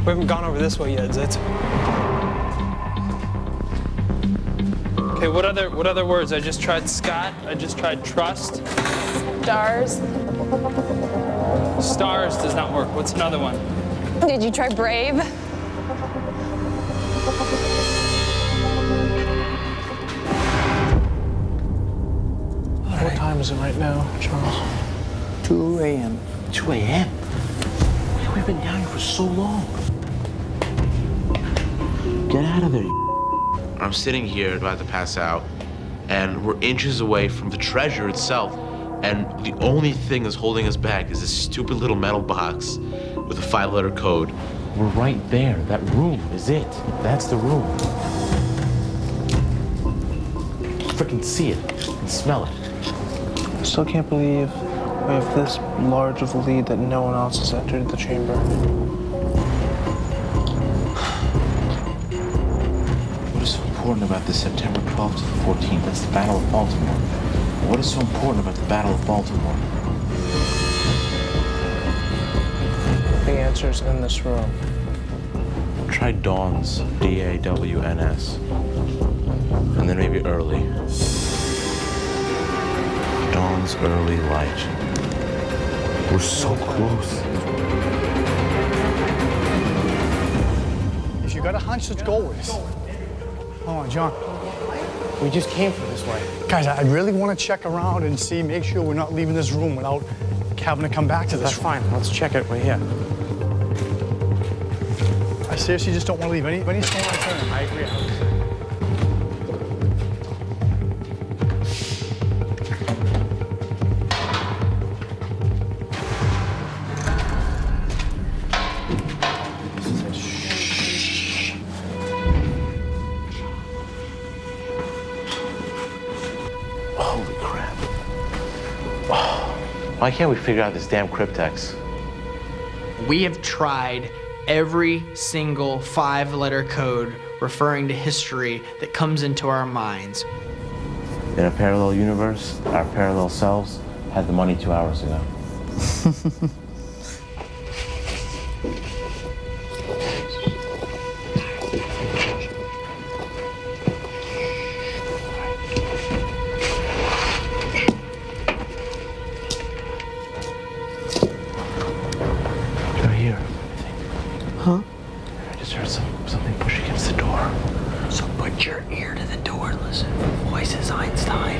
We haven't gone over this way yet, Zitz. Okay, what other words? I just tried Scott. I just tried trust. Stars. Stars does not work. What's another one? Did you try brave? What time is it right now, Charles? 2 a.m. 2 a.m.? We've been down here for so long. Get out of there. I'm sitting here about to pass out, and we're inches away from the treasure itself, and the only thing that's holding us back is this stupid little metal box with a 5-letter code. We're right there. That room is it. That's the room. Freaking see it and smell it. I still can't believe we have this large of a lead that no one else has entered the chamber. What is so important about the September 12th to the 14th? That's the Battle of Baltimore. What is so important about the Battle of Baltimore? The answer's in this room. Try Dawn's, D-A-W-N-S. And then maybe early. Dawn's early light. We're so close. If you got a hunch, let's go with it. Hold on, John. We just came from this way. Guys, I really want to check around and see, make sure we're not leaving this room without having to come back to this. That's fine. Let's check it. We're here. I seriously just don't want to leave any stone unturned. I agree. Holy crap. Oh, why can't we figure out this damn cryptex? We have tried every single 5-letter code referring to history that comes into our minds. In a parallel universe, our parallel selves had the money 2 hours ago. They're here, I think. Huh? I just heard something push against the door. So put your ear to the door and listen. Voice is Einstein.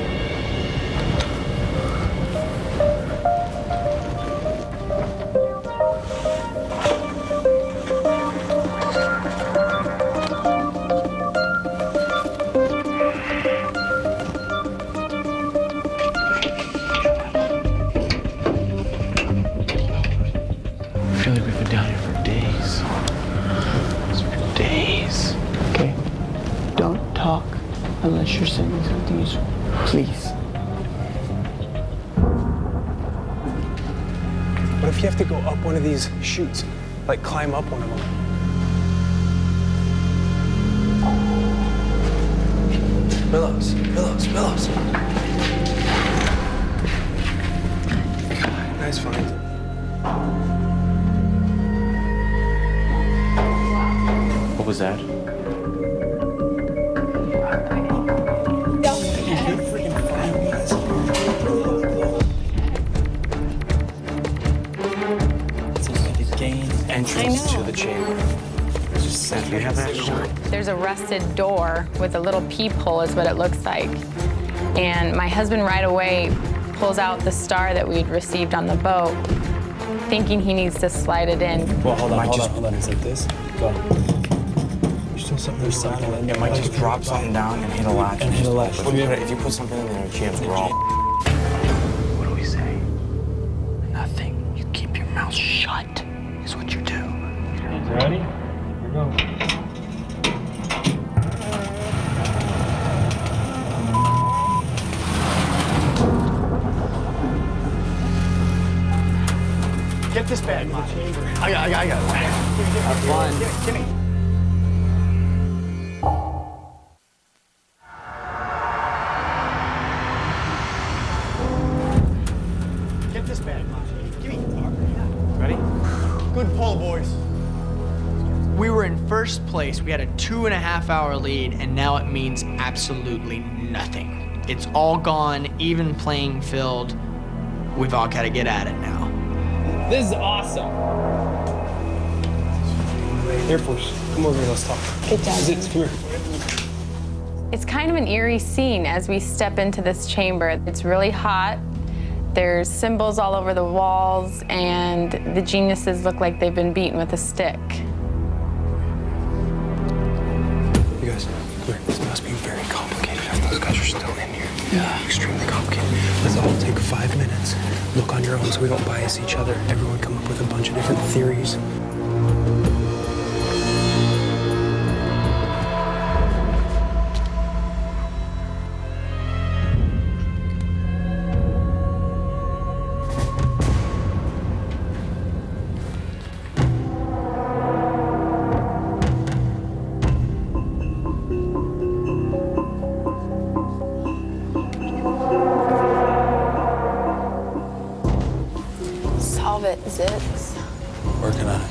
I feel like we've been down here for days. Days. Okay, don't talk unless you're saying something useful, please. What if you have to go up one of these chutes? Like climb up one of them? Pillows, pillows, pillows. Nice find. What was that? Entrance to the chamber. Do you have that? There's a rusted door with a little peephole is what it looks like. And my husband right away pulls out the star that we'd received on the boat, thinking he needs to slide it in. Well, hold on. Is it this? Go. There's something in there. It might just drop something down and hit a latch. If you put something in there, chance we're all. What do we say? Nothing. You keep your mouth shut, is what you do. Ready? Here we go. Get this bag, man. I got it. Have fun. Give me. Get this bag, man. Give me. Ready? Good pull, boys. were in first place. We had a 2.5-hour lead, and now it means absolutely nothing. It's all gone, even playing field. We've all got to get at it now. This is awesome. Air Force, come over here, let's talk. Good job. Come here. It's kind of an eerie scene as we step into this chamber. It's really hot. There's symbols all over the walls, and the geniuses look like they've been beaten with a stick. You guys, come here. This must be very complicated if those guys are still in here. Yeah. Extremely complicated. Let's all take 5 minutes. Look on your own so we don't bias each other. Everyone come up with a bunch of different theories. Solve it, Zitz. Working on it.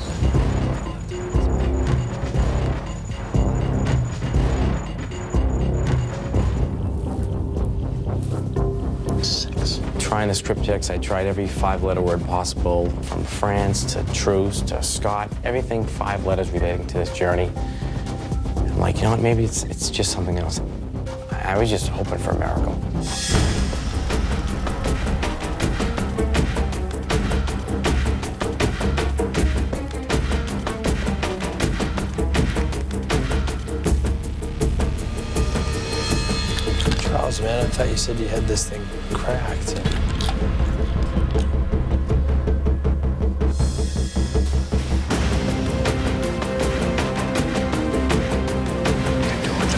Trying the script checks, I tried every 5-letter word possible, from France to truce to Scott, everything 5 letters relating to this journey. I'm like, you know what, maybe it's just something else. I was just hoping for a miracle. Charles, man, I thought you said you had this thing cracked.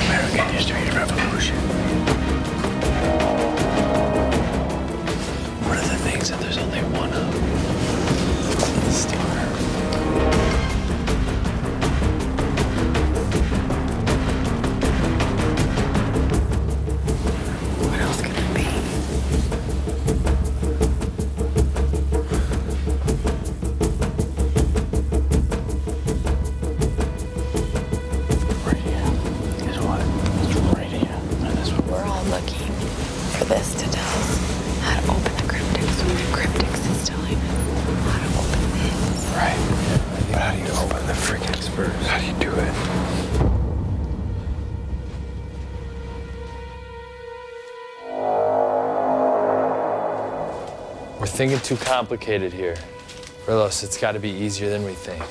American history and revolution. One of the things that there's only one of. Star. What else could it be? Radio. Guess what? It's radio. And that's what We're all looking for this to tell us how to open the cryptics. The cryptics is telling us how to open this. right. But how do you open the freaking first? How do you do it? We're thinking too complicated here. Rillos, it's got to be easier than we think.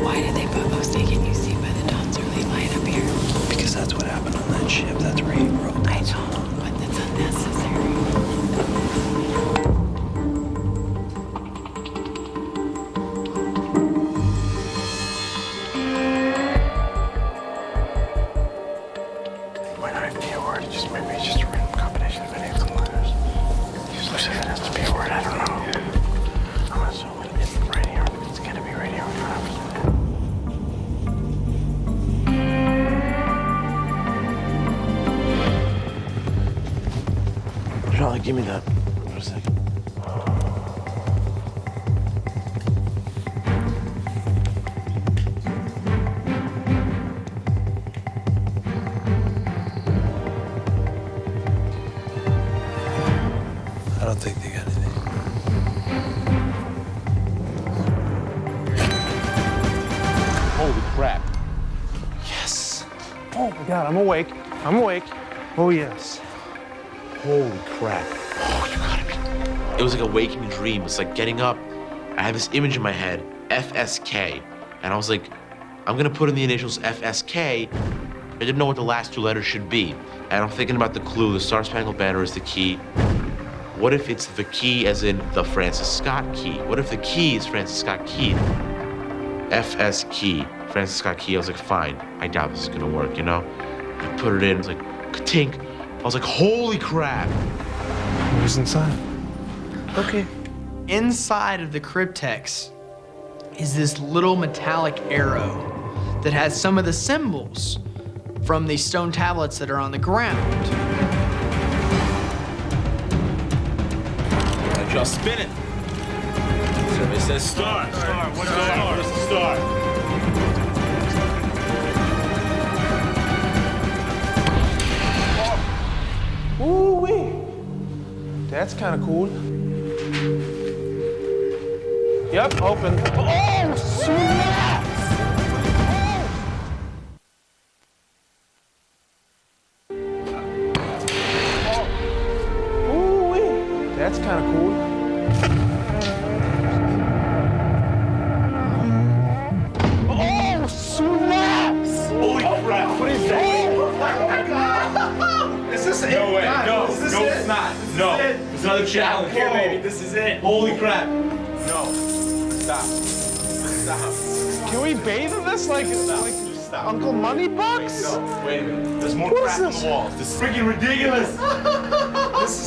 Why did they put Osage? Can you see by the dots really light up here? Because that's what happened on that ship. That's where he wrote I that. know, but it's unnecessary. Might not even be a word. Just maybe it's just a random combination of names and letters. Usually it has to be a word. I don't know. I'm assuming it's radio. It's gonna be radio. Charlie, give me that for a second. I don't think they got anything. Holy crap. Yes. Oh my God, I'm awake. I'm awake. Oh yes. Holy crap. Oh, you gotta be. It was like a waking dream. It's like getting up. I had this image in my head, FSK. And I was like, I'm gonna put in the initials FSK. I didn't know what the last 2 letters should be. And I'm thinking about the clue. The Star Spangled Banner is the key. What if it's the key as in the Francis Scott Key? What if the key is Francis Scott Key? FS Key, Francis Scott Key. I was like, fine. I doubt this is gonna work, you know? I put it in, it's like, ka-tink. was like, holy crap. Who's inside? Okay. Inside of the cryptex is this little metallic arrow that has some of the symbols from these stone tablets that are on the ground. Just spin it. Survey says start. What's the start? Ooh-wee. That's kind of cool. Yep, open. Oh, snap! Ooh-wee. That's kind of cool. Oh, snaps! Holy crap. What is that? Is this it? No way. Guys, No, is this no, it? it's not. This is No. it? It's another challenge. Here, Whoa. baby, this is it. Holy crap. No. Stop. Stop. Can we bathe in this like Uncle Moneybucks? No, wait a minute. There's more What crap is on this? the walls. This is freaking ridiculous.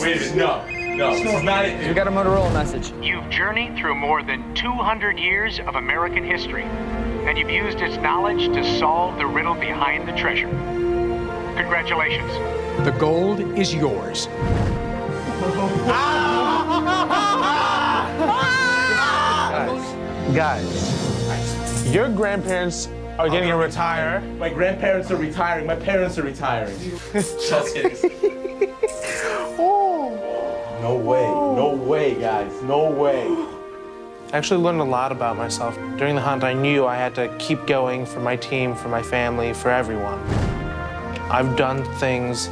Wait a minute. No. No, this is not it. We got a Motorola message. You've journeyed through more than 200 years of American history, and you've used its knowledge to solve the riddle behind the treasure. Congratulations. The gold is yours. Guys, your grandparents are getting to retire. My grandparents are retiring. My parents are retiring. Just kidding. No way. No way, guys. No way. I actually learned a lot about myself. During the hunt, I knew I had to keep going for my team, for my family, for everyone. I've done things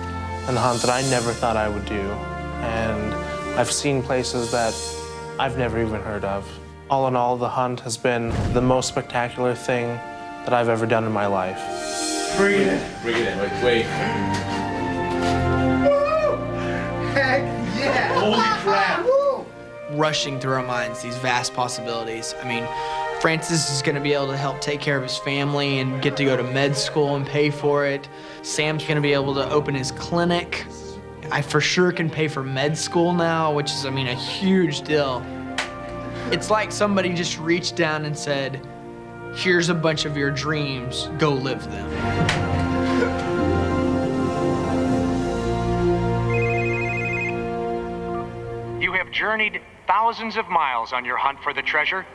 in the hunt that I never thought I would do, and I've seen places that I've never even heard of. All in all, the hunt has been the most spectacular thing that I've ever done in my life. Bring it in. Bring it in. Wait. Heck yeah! Holy crap. Rushing through our minds, these vast possibilities. I mean, Francis is gonna be able to help take care of his family and get to go to med school and pay for it. Sam's gonna be able to open his clinic. I for sure can pay for med school now, which is, I mean, a huge deal. It's like somebody just reached down and said, here's a bunch of your dreams, go live them. You have journeyed thousands of miles on your hunt for the treasure.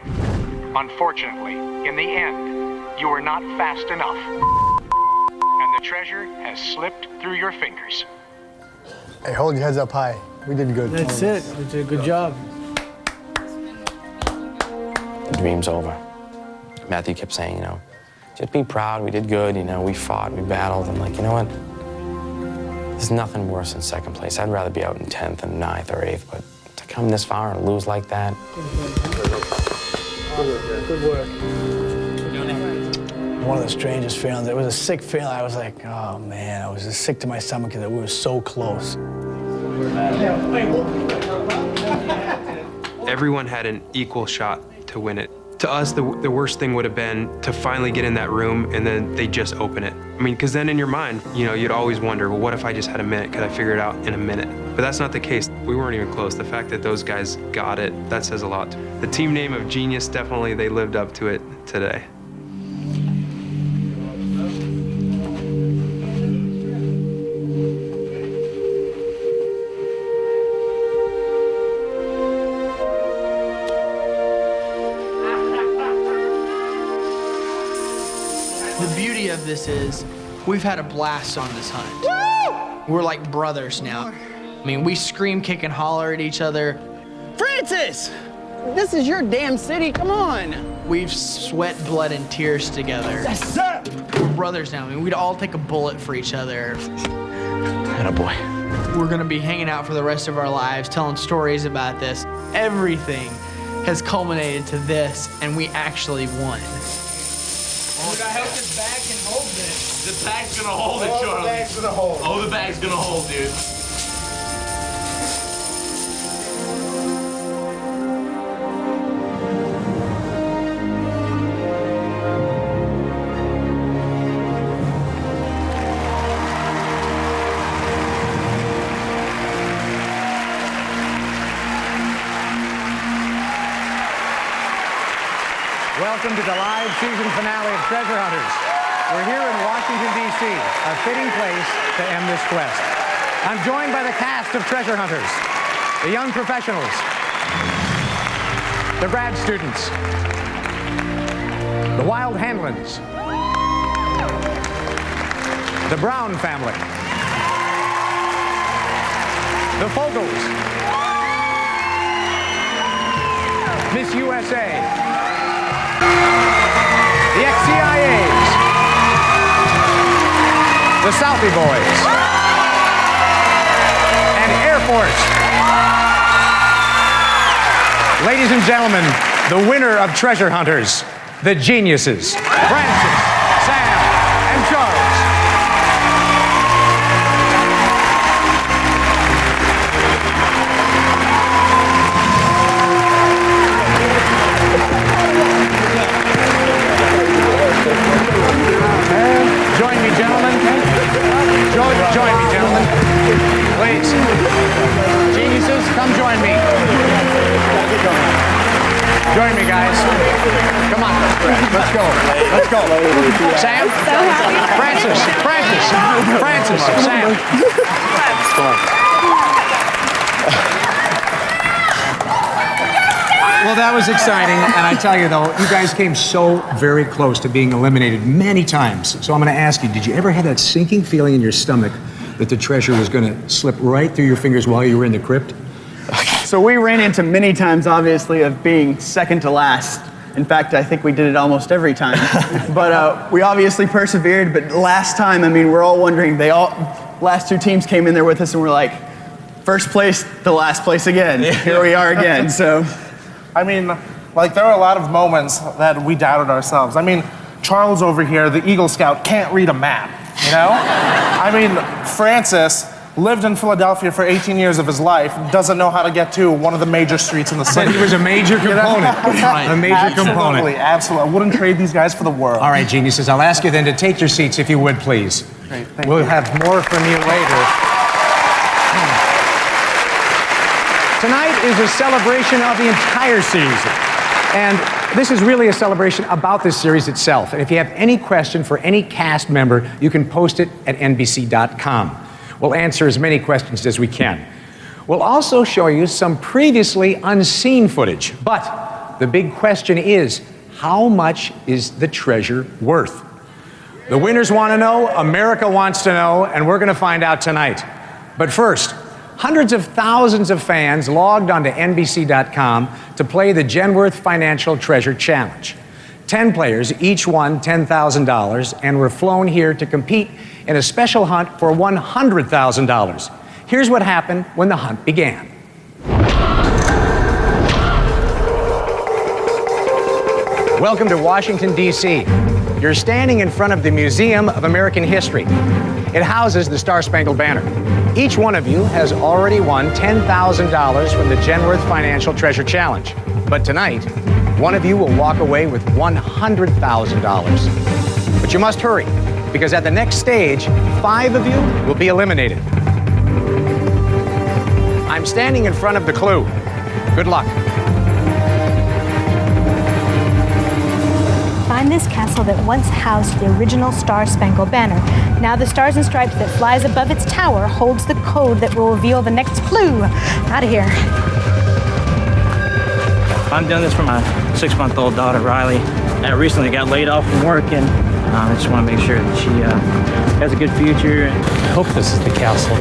Unfortunately, in the end, you were not fast enough. And the treasure has slipped through your fingers. Hey, hold your heads up high. We did good. That's it. We did a good job. The dream's over. Matthew kept saying, you know, just be proud, we did good, you know, we fought, we battled. I'm like, you know what? There's nothing worse than second place. I'd rather be out in 10th and 9th or 8th, but to come this far and lose like that. Good work. One of the strangest feelings. It was a sick feeling. I was like, oh man, I was just sick to my stomach because we were so close. Everyone had an equal shot to win it. To us, the worst thing would have been to finally get in that room and then they just open it. I mean, because then in your mind, you know, you'd always wonder, well, what if I just had a minute? Could I figure it out in a minute? But that's not the case. We weren't even close. The fact that those guys got it, that says a lot. The team name of Genius, definitely they lived up to it today. The beauty of this is we've had a blast on this hunt. We're like brothers now. I mean, we scream, kick, and holler at each other. Francis! This is your damn city, come on! We've sweat, blood, and tears together. Yes, sir! We're brothers now. I mean, we'd all take a bullet for each other. Attaboy. We're gonna be hanging out for the rest of our lives, telling stories about this. Everything has culminated to this, and we actually won. I hope this bag can hold this. The bag's gonna hold it, Charlie. The bag's gonna hold. Oh, the bag's gonna hold, dude. Welcome to the live season finale of Treasure Hunters. We're here in Washington, D.C., a fitting place to end this quest. I'm joined by the cast of Treasure Hunters, the young professionals, the grad students, the Wild Hanlons, the Brown family, the Fogels, Miss USA, the ex-CIAs, the Southie Boys, and Air Force. Ladies and gentlemen, the winner of Treasure Hunters, the geniuses, Francis, Sam, and Charles. Join me, gentlemen. Join me, gentlemen. Please. Geniuses, come join me. Join me, guys. Come on. Let's go. Let's go. Sam? Francis. Sam. Well, that was exciting, and I tell you though, you guys came so very close to being eliminated many times. So I'm going to ask you, did you ever have that sinking feeling in your stomach that the treasure was going to slip right through your fingers while you were in the crypt? So we ran into many times, obviously, of being second to last. In fact, I think we did it almost every time. But we obviously persevered, but last time, I mean, we're all wondering, last two teams came in there with us and we're like, first place to last place again. Here we are again, so. I mean, like, there were a lot of moments that we doubted ourselves. I mean, Charles over here, the Eagle Scout, can't read a map, you know? I mean, Francis lived in Philadelphia for 18 years of his life, doesn't know how to get to one of the major streets in the city. He was a major component. A major component. Absolutely. I wouldn't trade these guys for the world. All right, geniuses, I'll ask you then to take your seats if you would, please. Great, thank We'll you. have more from you later. Tonight is a celebration of the entire season. And this is really a celebration about this series itself. And if you have any question for any cast member, you can post it at NBC.com. We'll answer as many questions as we can. We'll also show you some previously unseen footage. But the big question is, how much is the treasure worth? The winners want to know, America wants to know, and we're going to find out tonight. But first, hundreds of thousands of fans logged onto NBC.com to play the Genworth Financial Treasure Challenge. 10 players each won $10,000 and were flown here to compete in a special hunt for $100,000. Here's what happened when the hunt began. Welcome to Washington, D.C. You're standing in front of the Museum of American History. It houses the Star-Spangled Banner. Each one of you has already won $10,000 from the Genworth Financial Treasure Challenge. But tonight, one of you will walk away with $100,000. But you must hurry, because at the next stage, 5 of you will be eliminated. I'm standing in front of the clue. Good luck. Find this castle that once housed the original Star-Spangled Banner. Now the stars and stripes that flies above its tower holds the code that will reveal the next clue. Out of here. I'm doing this for my 6-month-old daughter, Riley. I recently got laid off from work, and I just want to make sure that she has a good future. I hope this is the castle.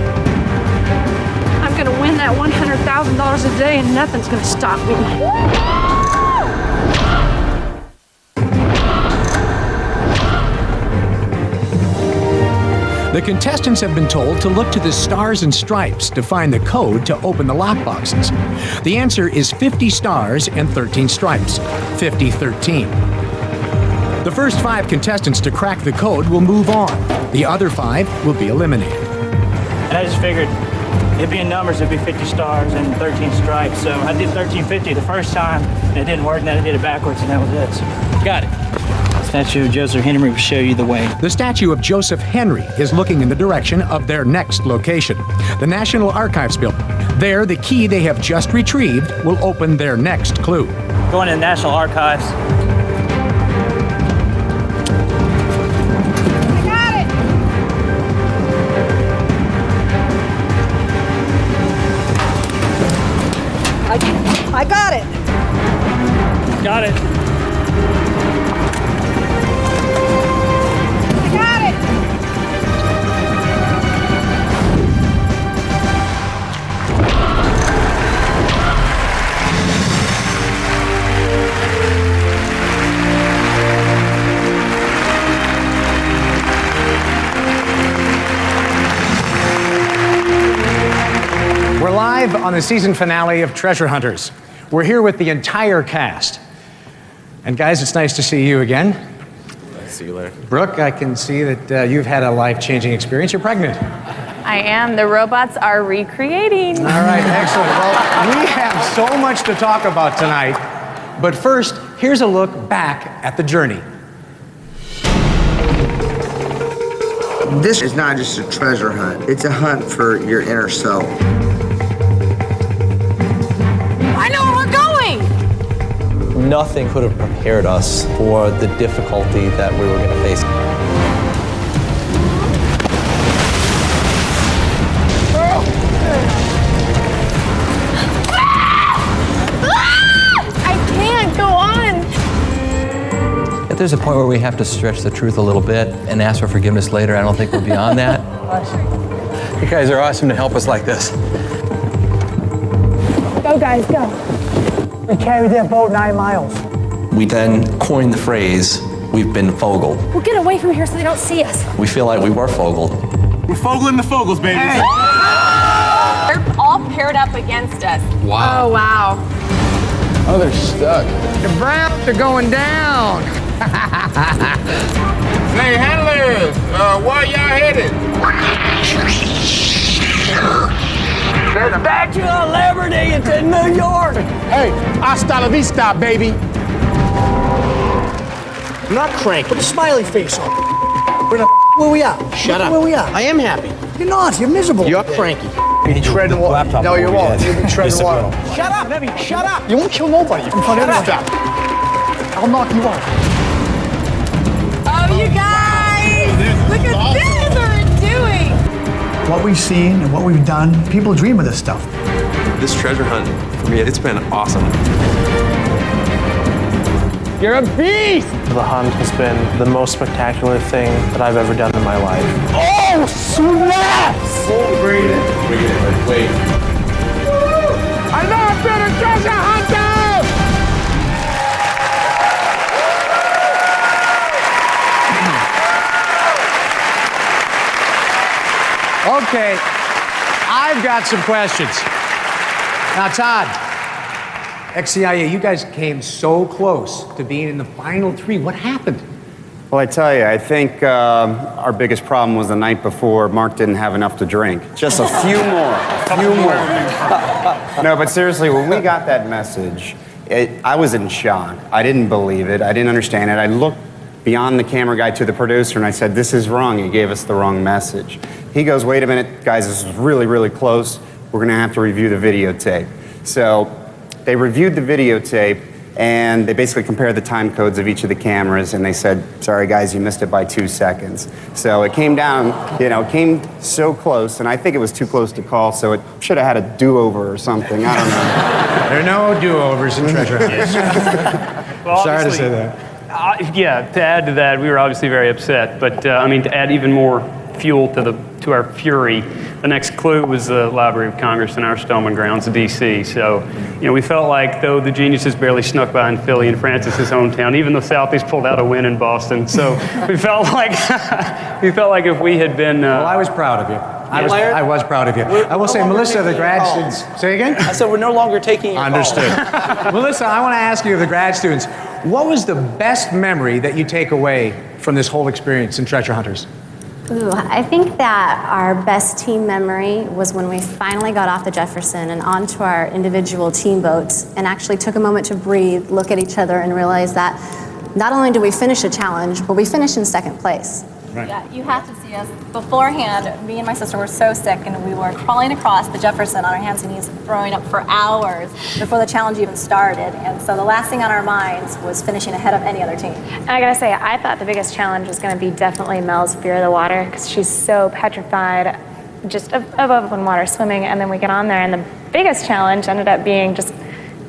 I'm going to win that $100,000 a day, and nothing's going to stop me. The contestants have been told to look to the stars and stripes to find the code to open the lockboxes. The answer is 50 stars and 13 stripes, 50-13. The first 5 contestants to crack the code will move on. The other 5 will be eliminated. And I just figured it'd be in numbers, it'd be 50 stars and 13 stripes. So I did 1350 the first time, and it didn't work, and then I did it backwards, and that was it. So, got it. The statue of Joseph Henry will show you the way. The statue of Joseph Henry is looking in the direction of their next location, the National Archives building. There, the key they have just retrieved will open their next clue. Going to the National Archives, I got it. Got it. I got it. We're live on the season finale of Treasure Hunters. We're here with the entire cast. And guys, it's nice to see you again. See you later. Brooke, I can see that you've had a life-changing experience. You're pregnant. I am. The robots are recreating. All right, excellent. Well, we have so much to talk about tonight. But first, here's a look back at the journey. This is not just a treasure hunt. It's a hunt for your inner self. I know where we're going. Nothing could have prepared us for the difficulty that we were going to face. I can't go on. If there's a point where we have to stretch the truth a little bit and ask for forgiveness later, I don't think we're beyond that. You guys are awesome to help us like this. Go, guys, go. We carried that boat 9 miles. We then coined the phrase, "We've been fogled." We'll get away from here so they don't see us. We feel like we were fogled. We're fogling the Fogles, baby. They're all paired up against us. Wow. Oh, wow. Oh, they're stuck. The Browns are going down. Hey, handlers, where y'all headed? The Statue of Liberty, it's in New York. Hey, hasta la vista, baby. I'm not cranky. Put a smiley face on. We're in a where we are. Shut up. Where we are. I am happy. You're not. You're miserable. You're cranky. You'll be treading water. No, you won't. You'll be treading water. Shut up. Shut up. You won't kill nobody. In front of everyone. I'll knock you out. Oh, you guys! Look at this! What we're doing! What we've seen and what we've done, people dream of this stuff. This treasure hunt, for me, it's been awesome. You're a beast. The hunt has been the most spectacular thing that I've ever done in my life. Oh, snaps! Wait. I love being a treasure hunter! Okay, I've got some questions. Now, Todd, ex-CIA, you guys came so close to being in the final 3. What happened? Well, I tell you, I think our biggest problem was the night before. Mark didn't have enough to drink. Just a few more. No, but seriously, when we got that message, I was in shock. I didn't believe it. I didn't understand it. I looked beyond the camera guy to the producer, and I said, "This is wrong. He gave us the wrong message." He goes, "Wait a minute, guys, this is really, really close. We're going to have to review the videotape." So they reviewed the videotape, and they basically compared the time codes of each of the cameras, and they said, "Sorry, guys, you missed it by 2 seconds." So it came down, it came so close, and I think it was too close to call, so it should have had a do-over or something. I don't know. There are no do-overs in treasure hunts. Well, Sorry to say that. Yeah, to add to that, we were obviously very upset, but I mean, to add even more fuel to our fury, the next clue was the Library of Congress in our Stoneman grounds, D.C. So, we felt like, though the geniuses barely snuck by in Philly and Francis's hometown, even though Southeast pulled out a win in Boston. So we felt like if we had been. Well, I was proud of you. I was proud of you. I will say, Melissa, the grad students. Say again? I said we're no longer taking your Understood. Melissa, I want to ask you, the grad students, what was the best memory that you take away from this whole experience in Treasure Hunters? Ooh, I think that our best team memory was when we finally got off the Jefferson and onto our individual team boats and actually took a moment to breathe, look at each other, and realize that not only did we finish a challenge, but we finished in second place. Right. Yeah, you have to see us. Beforehand, me and my sister were so sick, and we were crawling across the Jefferson on our hands and knees, throwing up for hours before the challenge even started. And so the last thing on our minds was finishing ahead of any other team. And I gotta say, I thought the biggest challenge was gonna be definitely Mel's fear of the water, because she's so petrified just of open water swimming. And then we get on there, and the biggest challenge ended up being just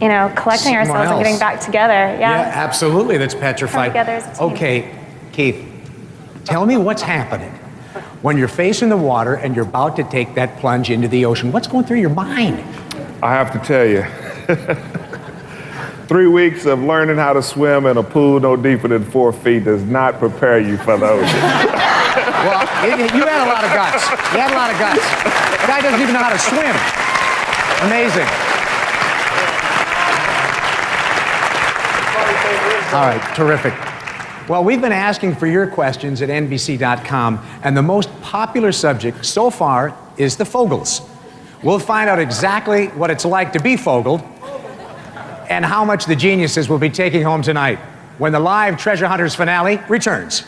you know, collecting Someone ourselves and else. getting back together. Yeah, absolutely. That's petrified. together as a team. Okay, Keith, tell me what's happening when you're facing the water and you're about to take that plunge into the ocean. What's going through your mind? I have to tell you, 3 weeks of learning how to swim in a pool no deeper than 4 feet does not prepare you for the ocean. Well, you had a lot of guts. You had a lot of guts. The guy doesn't even know how to swim. Amazing. All right, terrific. Well, we've been asking for your questions at NBC.com, and the most popular subject so far is the Fogels. We'll find out exactly what it's like to be Fogeled and how much the geniuses will be taking home tonight when the live Treasure Hunters finale returns.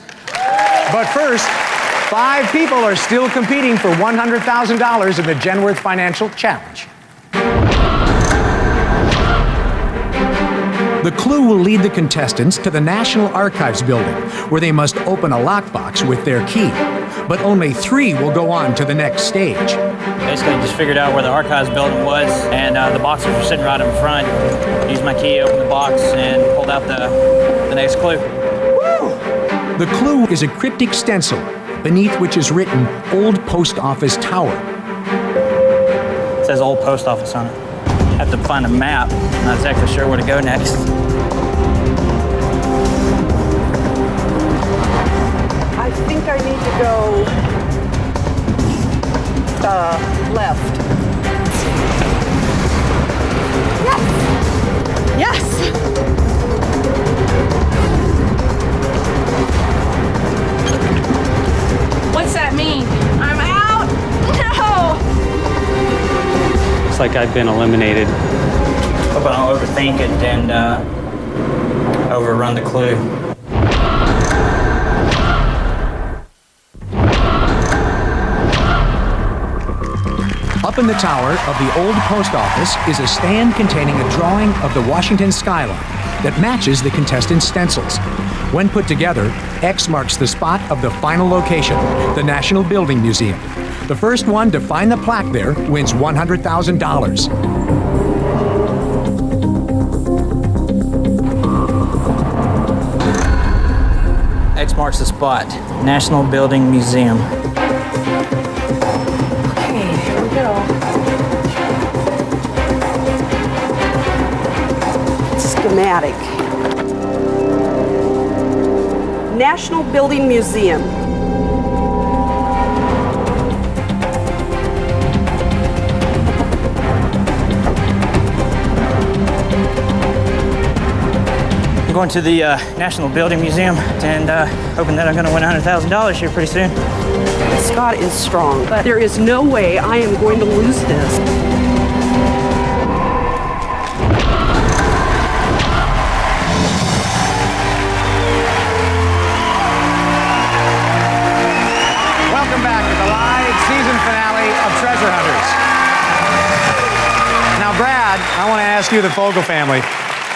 But first, 5 people are still competing for $100,000 in the Genworth Financial Challenge. The clue will lead the contestants to the National Archives building, where they must open a lockbox with their key. But only 3 will go on to the next stage. Basically, just figured out where the archives building was, and the boxes were sitting right in front. Used my key, opened the box, and pulled out the next clue. The clue is a cryptic stencil, beneath which is written Old Post Office Tower. It says Old Post Office on it. Have to find a map. Not exactly sure where to go next. I think I need to go left. Yes! Yes! What's that mean? I'm out? No! It's like I've been eliminated. Hope I don't overthink it and overrun the clue. Up in the tower of the old post office is a stand containing a drawing of the Washington skyline that matches the contestants' stencils. When put together, X marks the spot of the final location, the National Building Museum. The first one to find the plaque there wins $100,000. X marks the spot. National Building Museum. Okay, here we go. Schematic. National Building Museum. I'm going to the National Building Museum and hoping that I'm going to win $100,000 here pretty soon. Scott is strong, but there is no way I am going to lose this. Welcome back to the live season finale of Treasure Hunters. Now, Brad, I want to ask you, the Fogel family.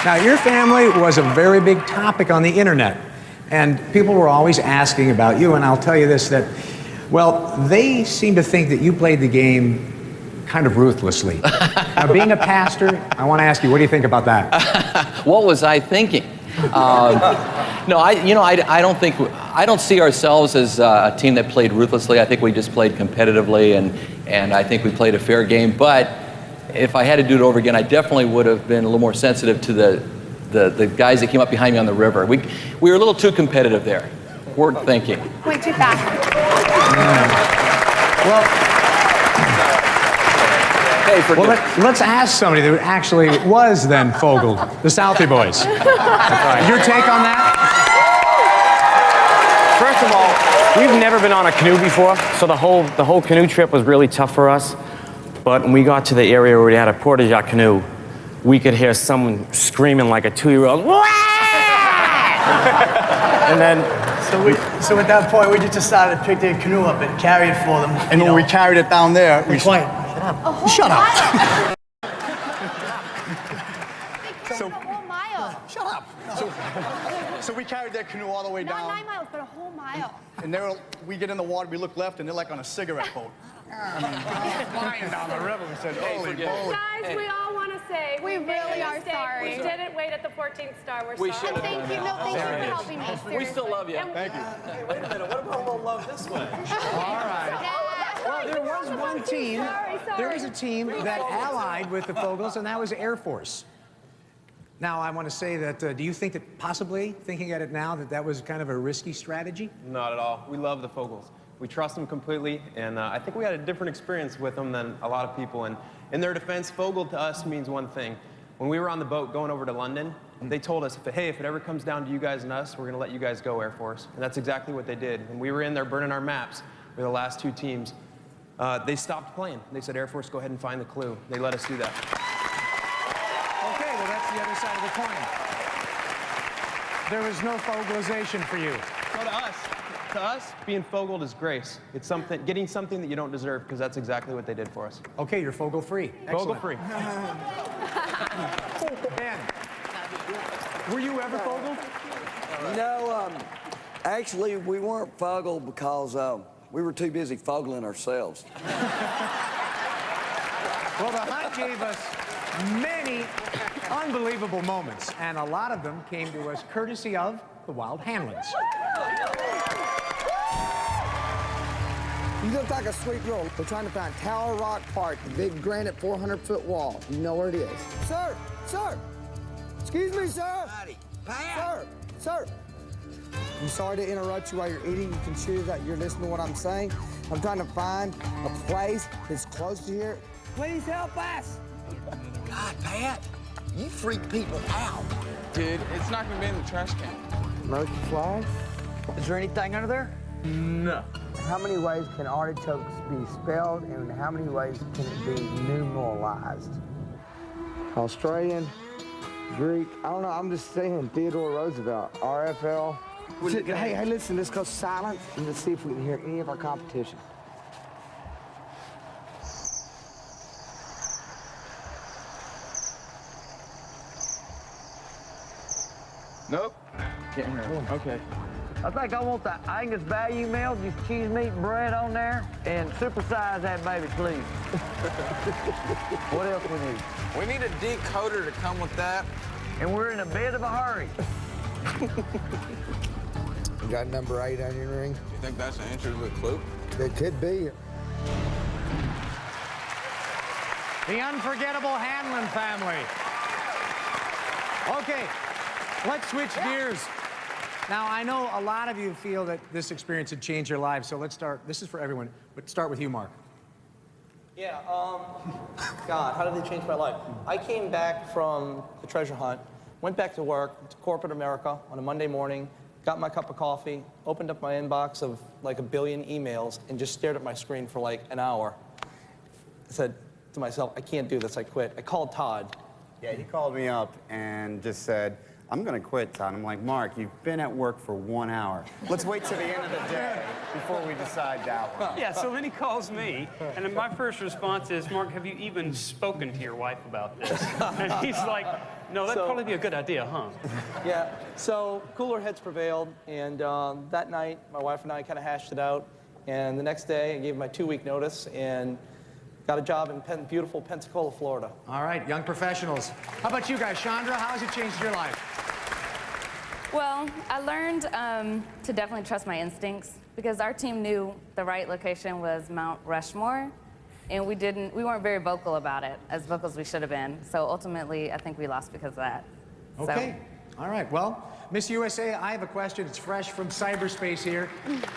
Now, your family was a very big topic on the internet, and people were always asking about you, and I'll tell you this, that, well, they seem to think that you played the game kind of ruthlessly. Now, being a pastor, I want to ask you, what do you think about that? What was I thinking? No, I don't see ourselves as a team that played ruthlessly. I think we just played competitively, and I think we played a fair game. But if I had to do it over again, I definitely would have been a little more sensitive to the guys that came up behind me on the river. We were a little too competitive there. Weren't thinking. Went too fast. Well, let's ask somebody that actually was then Fogeled, the Southie Boys. Your take on that? First of all, we've never been on a canoe before, so the whole canoe trip was really tough for us. But when we got to the area where we had a porta-john canoe, we could hear someone screaming like a 2-year-old. And then, so at that point, we just decided to pick their canoe up and carry it for them. And when we carried it down there, we quiet. Shut up. Shut up. So we carried their canoe all the way down. Not 9 miles, but a whole mile. And we get in the water, we look left, and they're like on a cigarette boat. Flying down the river. We said, holy moly. Guys, we all want to say We made a really are mistake. sorry. We didn't wait at the 14th star. We're We sorry. should have. Thank you. No, thank you for helping me. Seriously. We still love you. Thank you. Hey, wait a minute. What about a little love this way? All right. Well, there was one team. There was a team that allied with the Fogels, and that was Air Force. Now, I want to say that, do you think that possibly, thinking at it now, that was kind of a risky strategy? Not at all. We love the Fogels. We trust them completely, and I think we had a different experience with them than a lot of people. And in their defense, Fogel to us means one thing. When we were on the boat going over to London, they told us, hey, if it ever comes down to you guys and us, we're going to let you guys go, Air Force. And that's exactly what they did. When we were in there burning our maps with the last two teams, they stopped playing. They said, Air Force, go ahead and find the clue. They let us do that. Okay, well, that's the other side of the coin. There was no Fogelization for you. So to us, being Fogeled is grace. It's something, getting something that you don't deserve, because that's exactly what they did for us. Okay, you're Fogel-free. Fogel-free. Ben, were you ever Fogeled? No, actually, we weren't Fogeled because we were too busy Fogling ourselves. Well, the hunt gave us many unbelievable moments, and a lot of them came to us courtesy of the Wild Hanlons. You look like a sweet girl. We're trying to find Tower Rock Park, the big granite 400-foot wall. You know where it is. Sir! Excuse me, sir! Sir! I'm sorry to interrupt you while you're eating. You can choose that you're listening to what I'm saying. I'm trying to find a place that's close to here. Please help us! God, Pat, you freak people out. Dude, it's not gonna be in the trash can. American flag? Is there anything under there? No. How many ways can artichokes be spelled, and how many ways can it be numeralized? Australian, Greek, I don't know, I'm just saying Theodore Roosevelt, RFL. Hey, listen, let's go silent and let's see if we can hear any of our competition. Nope. Can't hear it. Okay. I think I want the Angus value meal, just cheese, meat, and bread on there, and supersize that baby, please. What else we need? We need a decoder to come with that. And we're in a bit of a hurry. You got number 8 on your ring? You think that's the answer to the clue? It could be. The unforgettable Hanlon family. Okay, let's switch gears. Now, I know a lot of you feel that this experience had changed your lives, so let's start. This is for everyone, but start with you, Mark. Yeah, God, how did they change my life? I came back from the treasure hunt, went back to work, to corporate America on a Monday morning, got my cup of coffee, opened up my inbox of like 1 billion emails, and just stared at my screen for like an hour. I said to myself, I can't do this, I quit. I called Todd. Yeah, he called me up and just said, I'm going to quit, Todd. I'm like, Mark, you've been at work for 1 hour. Let's wait till the end of the day before we decide that one. Yeah, so then he calls me, and then my first response is, Mark, have you even spoken to your wife about this? And he's like, no, that'd probably be a good idea, huh? Yeah, so cooler heads prevailed, and that night, my wife and I kind of hashed it out, and the next day, I gave my 2-week notice, and got a job in beautiful Pensacola, Florida. All right, young professionals. How about you guys? Chandra, how has it changed your life? Well, I learned to definitely trust my instincts because our team knew the right location was Mount Rushmore, and we weren't very vocal about it, as vocal as we should have been. So ultimately, I think we lost because of that. Okay. All right. Well, Miss USA, I have a question. It's fresh from cyberspace here,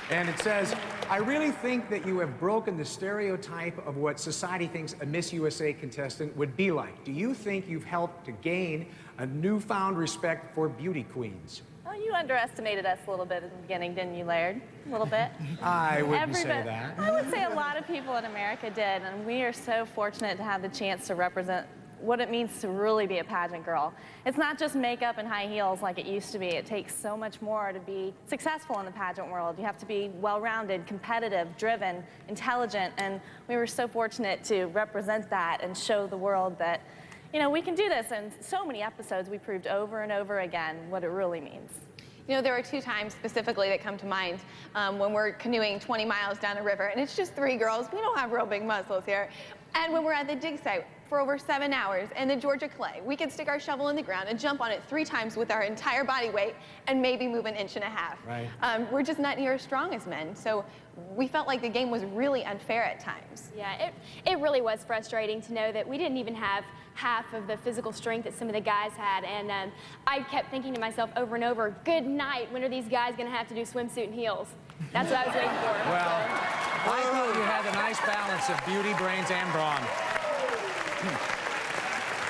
and it says, I really think that you have broken the stereotype of what society thinks a Miss USA contestant would be like. Do you think you've helped to gain a newfound respect for beauty queens? Well, you underestimated us a little bit at the beginning, didn't you, Laird? A little bit. I wouldn't say that. I would say a lot of people in America did, and we are so fortunate to have the chance to represent what it means to really be a pageant girl. It's not just makeup and high heels like it used to be. It takes so much more to be successful in the pageant world. You have to be well-rounded, competitive, driven, intelligent, and we were so fortunate to represent that and show the world that, you know, we can do this. And so many episodes we proved over and over again what it really means. You know, there are 2 times specifically that come to mind when we're canoeing 20 miles down a river, and it's just 3 girls. We don't have real big muscles here. And when we're at the dig site, for over 7 hours in the Georgia clay. We could stick our shovel in the ground and jump on it 3 times with our entire body weight and maybe move an inch and a half. Right. We're just not near as strong as men, so we felt like the game was really unfair at times. Yeah, it really was frustrating to know that we didn't even have half of the physical strength that some of the guys had, and I kept thinking to myself over and over, good night, when are these guys going to have to do swimsuit and heels? That's what I was waiting for. Well, I thought you had a nice balance of beauty, brains, and brawn.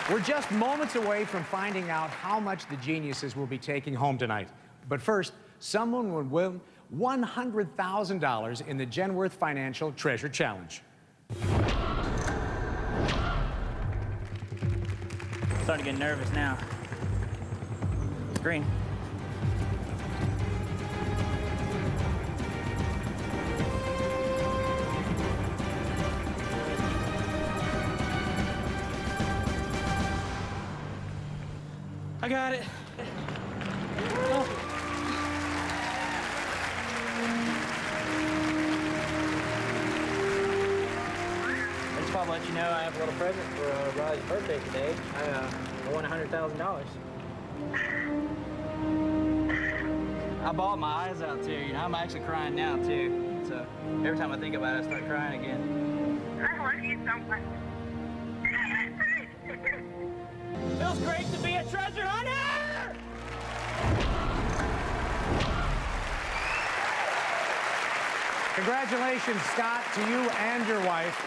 We're just moments away from finding out how much the geniuses will be taking home tonight. But first, someone will win $100,000 in the Genworth Financial Treasure Challenge. Starting to get nervous now. It's green. I got it. Oh. I just want to let you know I have a little present for Riley's birthday today. I won $100,000. I bawled my eyes out too. You know, I'm actually crying now too. So every time I think about it, I start crying again. I love you so much. Feels great to be a treasure hunter! Congratulations, Scott, to you and your wife.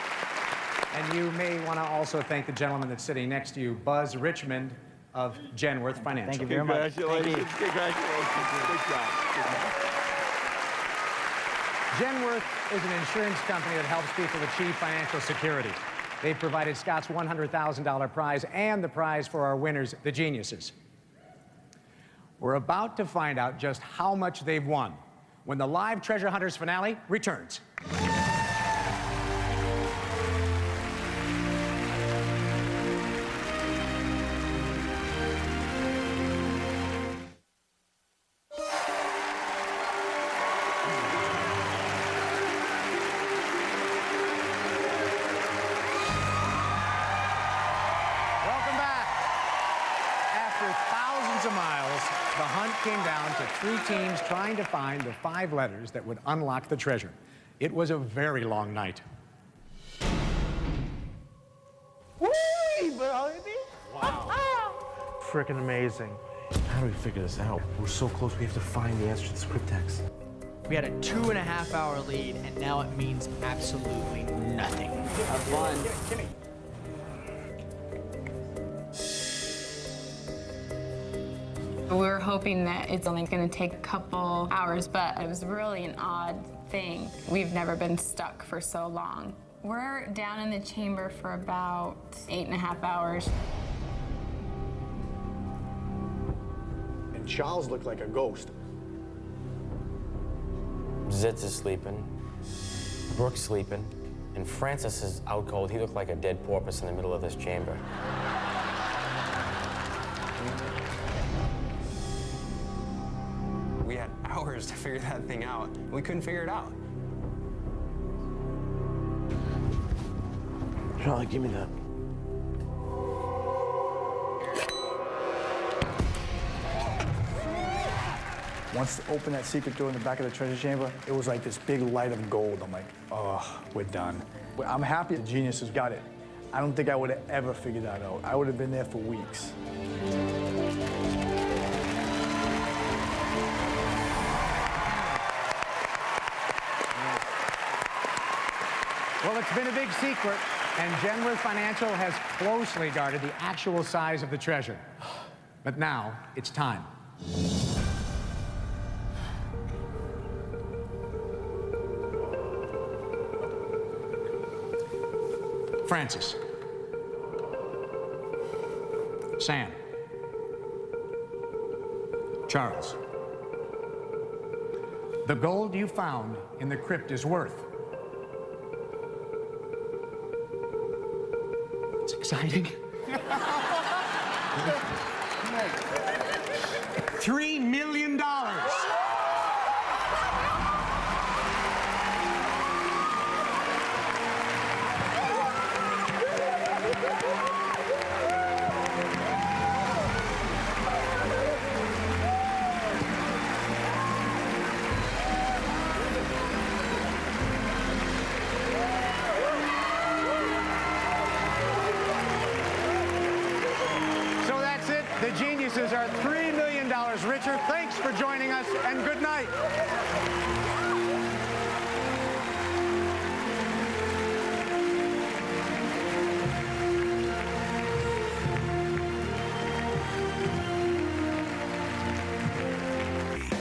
And you may want to also thank the gentleman that's sitting next to you, Buzz Richmond of Genworth Financial. Thank you very much. Congratulations. Congratulations. Good job. Genworth is an insurance company that helps people achieve financial security. They've provided Scott's $100,000 prize and the prize for our winners, the geniuses. We're about to find out just how much they've won when the live Treasure Hunters finale returns. Welcome back. After thousands of miles, the hunt came down to 3 teams trying to find the 5 letters that would unlock the treasure. It was a very long night. Wow. Freaking amazing. How do we figure this out? We're so close, we have to find the answer to the script text. We had a 2.5-hour lead, and now it means absolutely nothing. Have fun. We were hoping that it's only going to take a couple hours, but it was really an odd thing. We've never been stuck for so long. We're down in the chamber for about 8.5 hours. And Charles looked like a ghost. Zitz is sleeping, Brooke's sleeping, and Francis is out cold. He looked like a dead porpoise in the middle of this chamber. We had hours to figure that thing out. We couldn't figure it out. Charlie, give me that. Once they opened that secret door in the back of the treasure chamber, it was like this big light of gold. I'm like, oh, we're done. I'm happy the geniuses got it. I don't think I would have ever figured that out. I would have been there for weeks. Well, it's been a big secret, and Genworth Financial has closely guarded the actual size of the treasure. But now, it's time. Francis. Sam. Charles. The gold you found in the crypt is worth. It's exciting. $3 million. watcher, thanks for joining us, and good night.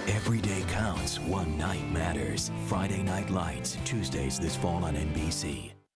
Every day counts, one night matters. Friday Night Lights, Tuesdays this fall on NBC.